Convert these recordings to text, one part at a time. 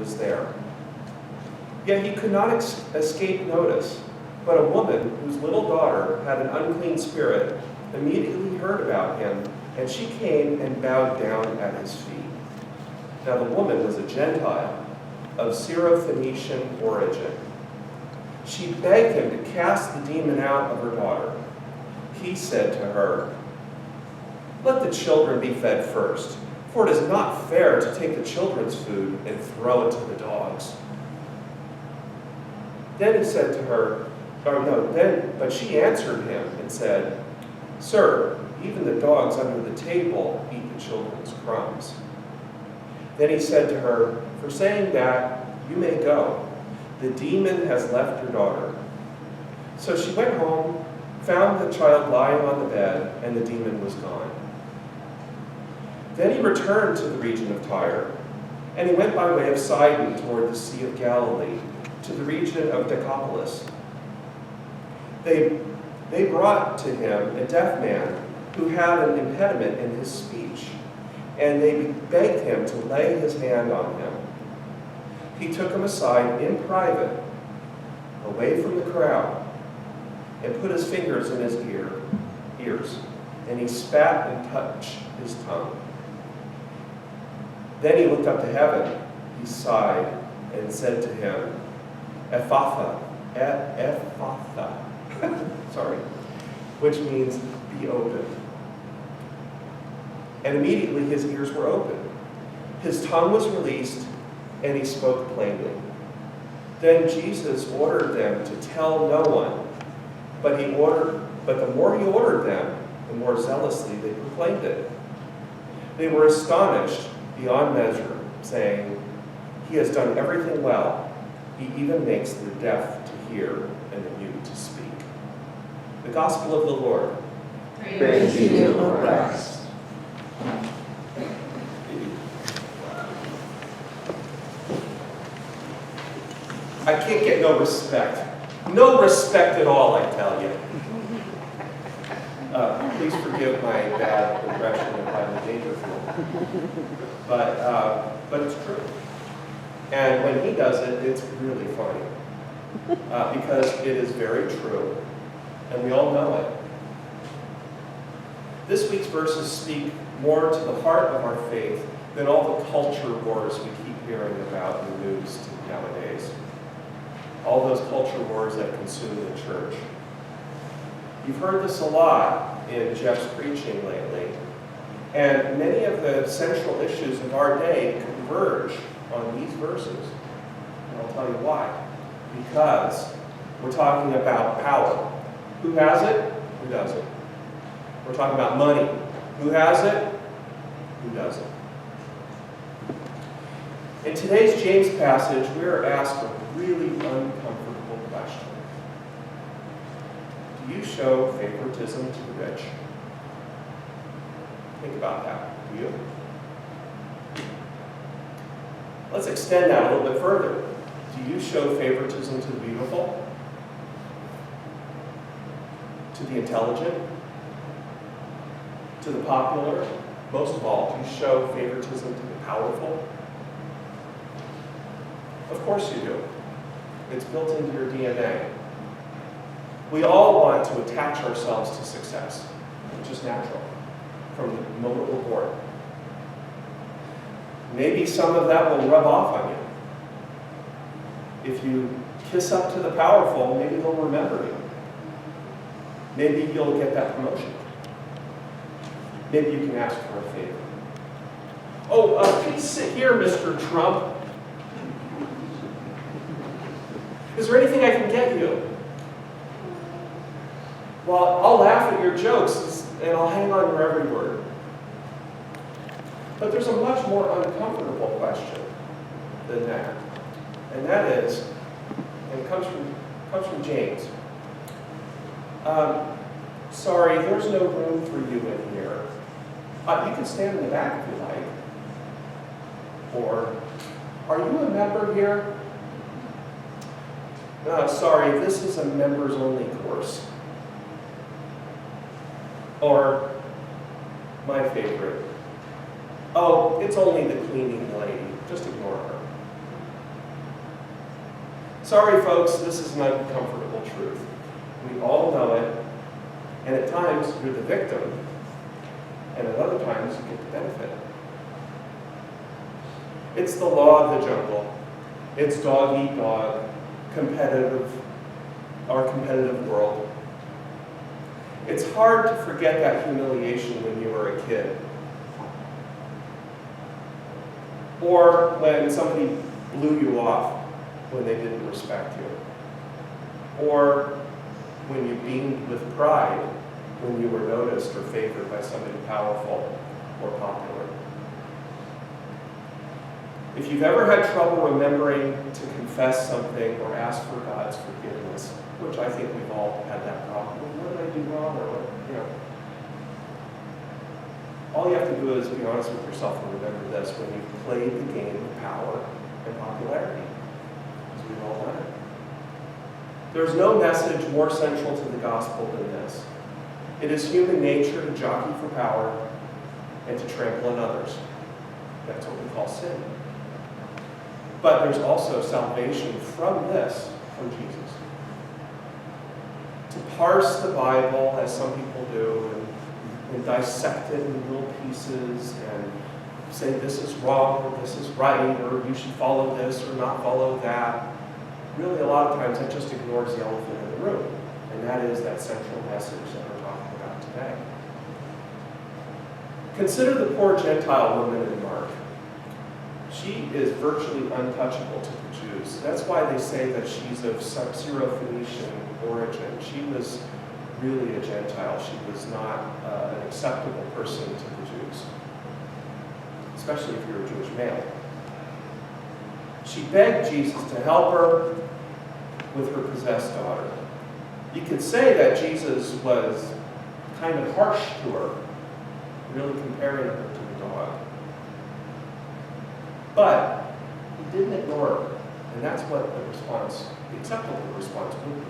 was there. Yet he could not escape notice. But a woman whose little daughter had an unclean spirit immediately heard about him, and she came and bowed down at his feet. Now the woman was a Gentile of Syrophoenician origin. She begged him to cast the demon out of her daughter. He said to her, "Let the children be fed first, for it is not fair to take the children's food and throw it to the dogs." Then he said to her, but she answered him and said, "Sir, even the dogs under the table eat the children's crumbs." Then he said to her, "For saying that, you may go. The demon has left your daughter." So she went home, found the child lying on the bed, and the demon was gone. Then he returned to the region of Tyre, and he went by way of Sidon toward the Sea of Galilee, to the region of Decapolis. They brought to him a deaf man who had an impediment in his speech, and they begged him to lay his hand on him. He took him aside in private, away from the crowd, and put his fingers in his ears, and he spat and touched his tongue. Then he looked up to heaven, he sighed, and said to him, Ephphatha, sorry, which means be opened. And immediately his ears were opened. His tongue was released, and he spoke plainly. Then Jesus ordered them to tell no one, but the more he ordered them, the more zealously they proclaimed it. They were astonished beyond measure, saying, "He has done everything well. He even makes the deaf to hear and the mute to speak." The Gospel of the Lord. Praise to you, O Christ. I can't get no respect. No respect at all, I tell you. Please forgive my bad impression of Rodney Dangerfield. But it's true. And when he does it, it's really funny. Because it is very true. And we all know it. This week's verses speak more to the heart of our faith than all the culture wars we keep hearing about in the news nowadays. All those culture wars that consume the church. You've heard this a lot in Jeff's preaching lately, and many of the central issues of our day converge on these verses. And I'll tell you why. Because we're talking about power. Who has it? Who doesn't? We're talking about money. Who has it? Who doesn't? In today's James passage, we are asked a really uncomfortable question. Do you show favoritism to the rich? Think about that. Do you? Let's extend that a little bit further. Do you show favoritism to the beautiful? To the intelligent? To the popular? Most of all, do you show favoritism to the powerful? Of course you do. It's built into your DNA. We all want to attach ourselves to success, which is natural, from the moment we're born. Maybe some of that will rub off on you. If you kiss up to the powerful, maybe they'll remember you. Maybe you'll get that promotion. Maybe you can ask for a favor. Oh, please sit here, Mr. Trump. Is there anything I can get you? Well, I'll laugh at your jokes and I'll hang on your every word. But there's a much more uncomfortable question than that. And that is, and it comes from James. Sorry, there's no room for you in here. You can stand in the back if you like. Or, are you a member here? Sorry, this is a members-only course. Or, my favorite, oh, it's only the cleaning lady. Just ignore her. Sorry, folks, this is an uncomfortable truth. We all know it, and at times you're the victim, and at other times you get the benefit. It's the law of the jungle. It's dog eat dog, our competitive world. It's hard to forget that humiliation when you were a kid. Or when somebody blew you off when they didn't respect you. Or when you beamed with pride when you were noticed or favored by somebody powerful or popular. If you've ever had trouble remembering to confess something or ask for God's forgiveness, which I think we've all had that problem, what did I do wrong, or what, all you have to do is be honest with yourself and remember this: when you've played the game of power and popularity, as we've all done it. There's no message more central to the gospel than this. It is human nature to jockey for power and to trample on others. That's what we call sin. But there's also salvation from this, from Jesus. To parse the Bible, as some people do, and dissect it in little pieces and say this is wrong or this is right, or you should follow this or not follow that. Really, a lot of times that just ignores the elephant in the room, and that is that central message that we're talking about today. Consider the poor Gentile woman in Mark. She is virtually untouchable to the Jews. That's why they say that she's of Syro-Phoenician origin. She was really a Gentile. She was not an acceptable person to the Jews, especially if you're a Jewish male. She begged Jesus to help her with her possessed daughter. You could say that Jesus was kind of harsh to her, really comparing her to the dog. But he didn't ignore her, and that's what the acceptable response would be.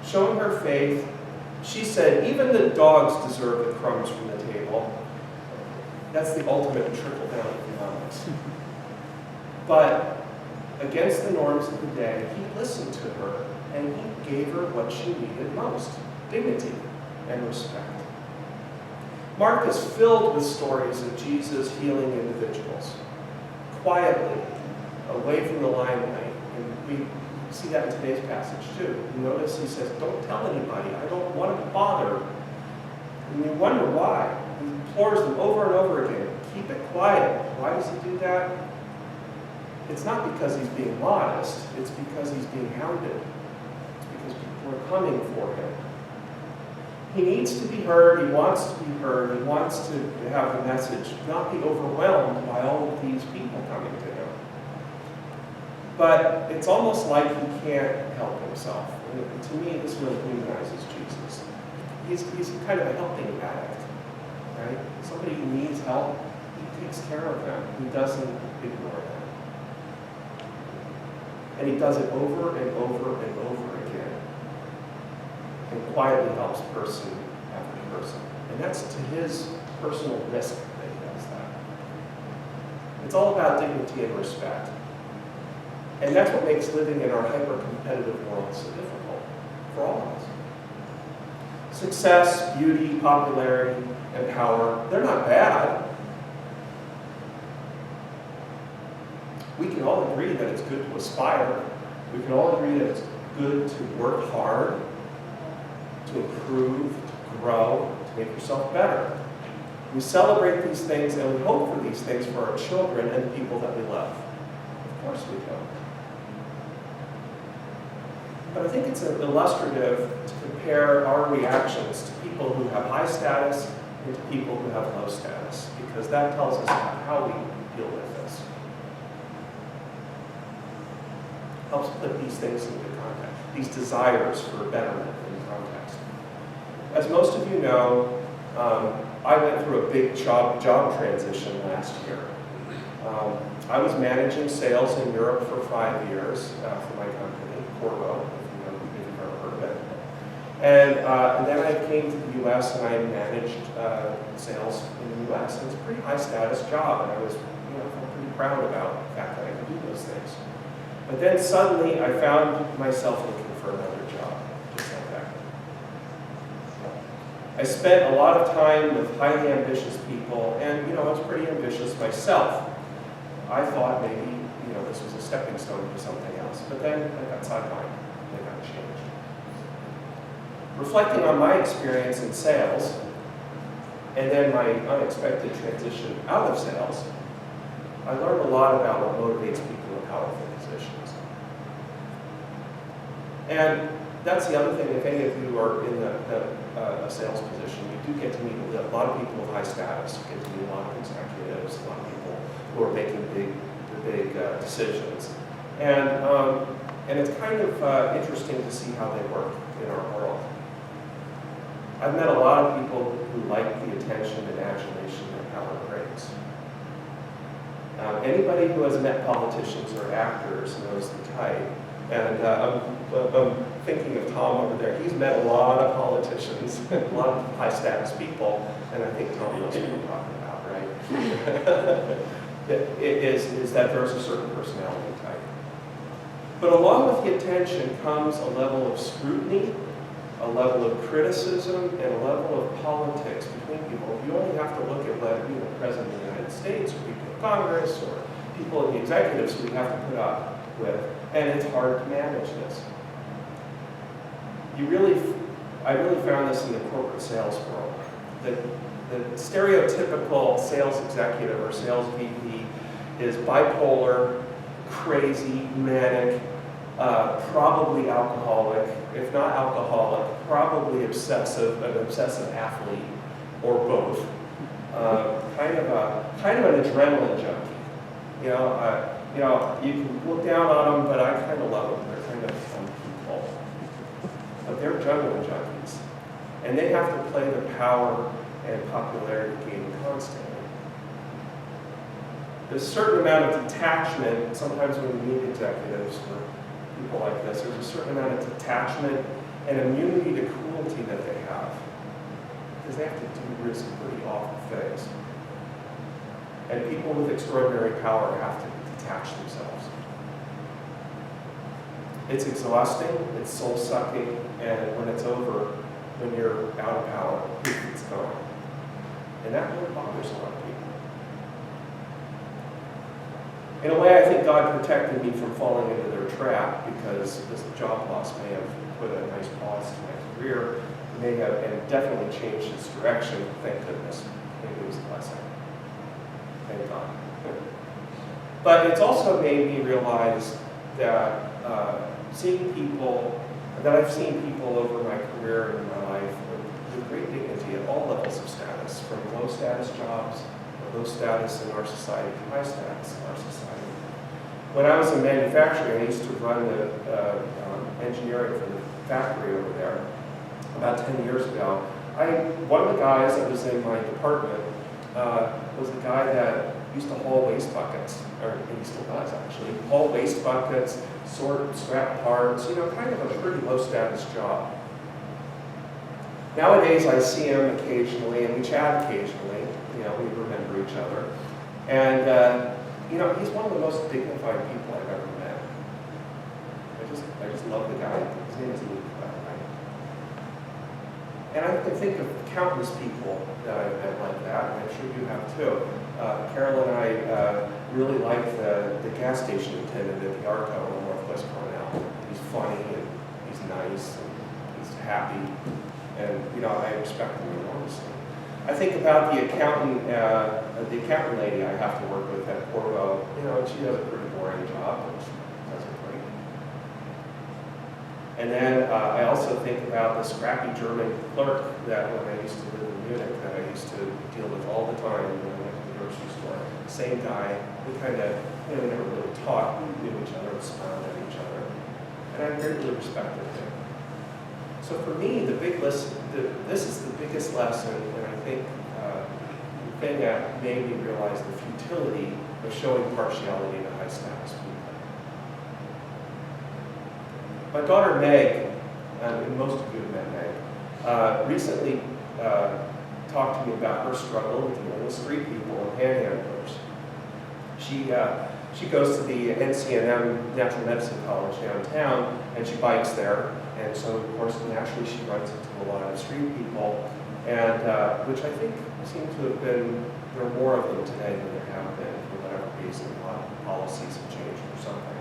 Showing her faith, she said, even the dogs deserve the crumbs from the table. That's the ultimate trickle-down economics. But against the norms of the day, he listened to her, and he gave her what she needed most: dignity and respect. Mark is filled with stories of Jesus healing individuals, quietly, away from the limelight. And we see that in today's passage too. You notice he says, don't tell anybody, I don't want to bother. And you wonder why. He implores them over and over again, keep it quiet. Why does he do that? It's not because he's being modest, it's because he's being hounded. It's because people are coming for him. He needs to be heard, he wants to be heard, he wants to have the message, not be overwhelmed by all of these people coming to him. But it's almost like he can't help himself. And to me, this really humanizes Jesus. He's kind of a helping addict, right? Somebody who needs help, he takes care of them. He doesn't ignore them. And he does it over and over and over again. And quietly helps person after person. And that's to his personal risk that he does that. It's all about dignity and respect. And that's what makes living in our hyper-competitive world so difficult for all of us. Success, beauty, popularity, and power, they're not bad. We can all agree that it's good to aspire. We can all agree that it's good to work hard, to improve, to grow, to make yourself better. We celebrate these things and we hope for these things for our children and the people that we love. Of course we do. But I think it's illustrative to compare our reactions to people who have high status and to people who have low status, because that tells us how we deal with this. Helps put these things into context, these desires for betterment in context. As most of you know, I went through a big job transition last year. I was managing sales in Europe for 5 years for my company, Corvo, if you've ever heard of it. And then I came to the U.S. and I managed sales in the U.S. It was a pretty high status job, and I was felt pretty proud about the fact that I could do those things. But then suddenly I found myself looking for another job, just like that. I spent a lot of time with highly ambitious people, and I was pretty ambitious myself. I thought maybe this was a stepping stone to something else, but then I got sidelined and I got changed. Reflecting on my experience in sales, and then my unexpected transition out of sales, I learned a lot about what motivates people in powerful positions. And that's the other thing, if any of you are in a sales position, you do get to meet a lot of people with high status. You get to meet a lot of executives, a lot of people who are making big decisions. And it's kind of interesting to see how they work in our world. I've met a lot of people who like the attention and adulation that power brings. Anybody who has met politicians or actors knows the type. And I'm thinking of Tom over there. He's met a lot of politicians, a lot of high status people, and I think Tom knows what we're talking about, right? is that there's a certain personality type. But along with the attention comes a level of scrutiny, a level of criticism, and a level of politics between people. You only have to look at the President of the United States, or people in Congress, or people in the executives who we have to put up with, and it's hard to manage this. I really found this in the corporate sales world. The stereotypical sales executive or sales VP is bipolar, crazy, manic, probably alcoholic. If not alcoholic, probably obsessive, an obsessive athlete, or both. Kind of an adrenaline junkie. You can look down on them, but I kind of love them. They're kind of fun people. But they're adrenaline junkies. And they have to play the power and popularity game constantly. There's a certain amount of detachment, sometimes when you meet executives or people like this, there's a certain amount of detachment and immunity to cruelty that they have. Because they have to do some pretty awful things. And people with extraordinary power have to detach themselves. It's exhausting, it's soul-sucking, and when it's over, when you're out of power, it's gone. And that really bothers a lot of people. In a way, I think God protected me from falling into their trap, because this job loss may have put a nice pause to my career, may have, and definitely changed its direction, thank goodness. Maybe it was a blessing. Thank God. But it's also made me realize that I've seen people over my career and my life with great dignity at all levels of status, from low status jobs, low status in our society, to high status in our society. When I was in manufacturing, I used to run the engineering for the factory over there about 10 years ago. One of the guys that was in my department was a guy that used to haul waste buckets, or he still does actually, haul waste buckets, sort scrap parts, kind of a pretty low status job. Nowadays I see him occasionally and we chat occasionally, we remember each other. And he's one of the most dignified people I've ever met. I just love the guy. His name is Luke, by the way. And I can think of countless people that I've met like that, and I'm sure you have too. Carol and I really like the gas station attendant at the Arco in Northwest Cornell. He's funny, and he's nice, and he's happy, and I respect him enormously. I think about the accountant lady I have to work with at Porvo. She does a pretty boring job, but she does it great. And then I also think about the scrappy German clerk that when I used to live in Munich, that I used to deal with all the time when I went to the grocery store. Same guy. We kind of, we never really talked. We knew each other and smiled at each other. And I greatly respected him. So for me, this is the biggest lesson, and I think the thing that made me realize the futility of showing partiality to high status people. My daughter Meg, and most of you have met Meg, recently talked to me about her struggle with dealing with street people and panhandlers. She goes to the NCNM Natural Medicine College downtown, and she bikes there. And so, of course, naturally she runs into a lot of street people, and which I think seem to have been, there are more of them today than there have been for whatever reason. A lot of policies have changed or something.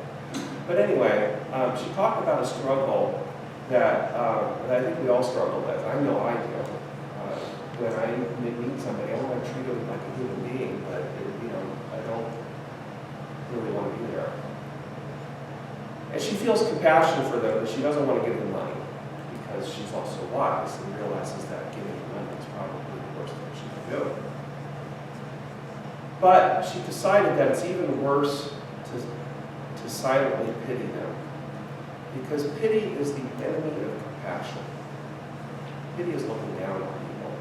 But anyway, she talked about a struggle that I think we all struggle with. I know I do. When I meet somebody, I want to treat them like a human being, but I don't really want to be there. And she feels compassion for them, but she doesn't want to give them money because she's also wise and realizes that giving them money is probably the worst thing she can do. But she decided that it's even worse to silently pity them, because pity is the enemy of compassion. Pity is looking down on people.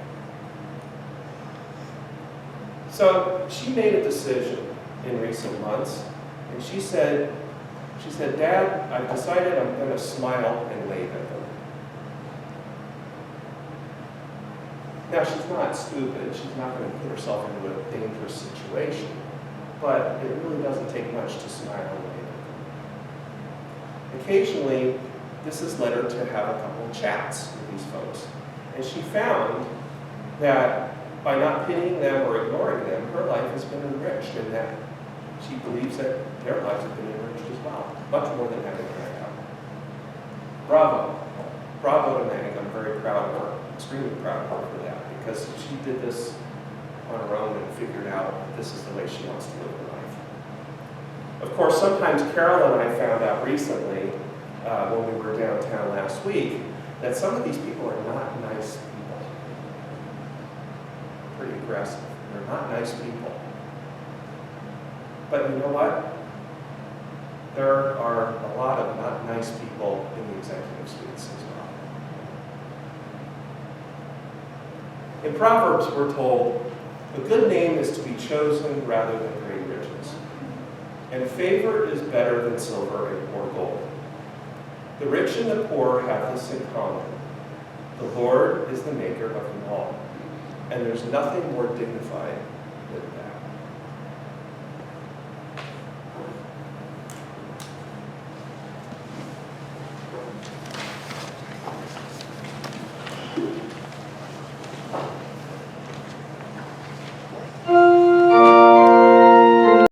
So she made a decision in recent months, and she said, Dad, I've decided I'm going to smile and wave at them. Now, she's not stupid. She's not going to put herself into a dangerous situation, but it really doesn't take much to smile and wave at them. Occasionally, this has led her to have a couple of chats with these folks, and she found that by not pitying them or ignoring them, her life has been enriched, and that she believes that their lives have been enriched as well, much more than having a hangout. Bravo. Bravo to Meg. I'm very proud of her, extremely proud of her for that, because she did this on her own and figured out that this is the way she wants to live her life. Of course, sometimes Carol and I found out recently, when we were downtown last week, that some of these people are not nice people. Pretty aggressive. They're not nice people. But you know what? There are a lot of not nice people in the executive suites as well. In Proverbs, we're told, a good name is to be chosen rather than great riches, and favor is better than silver or gold. The rich and the poor have this in common. The Lord is the maker of them all, and there's nothing more dignified than that.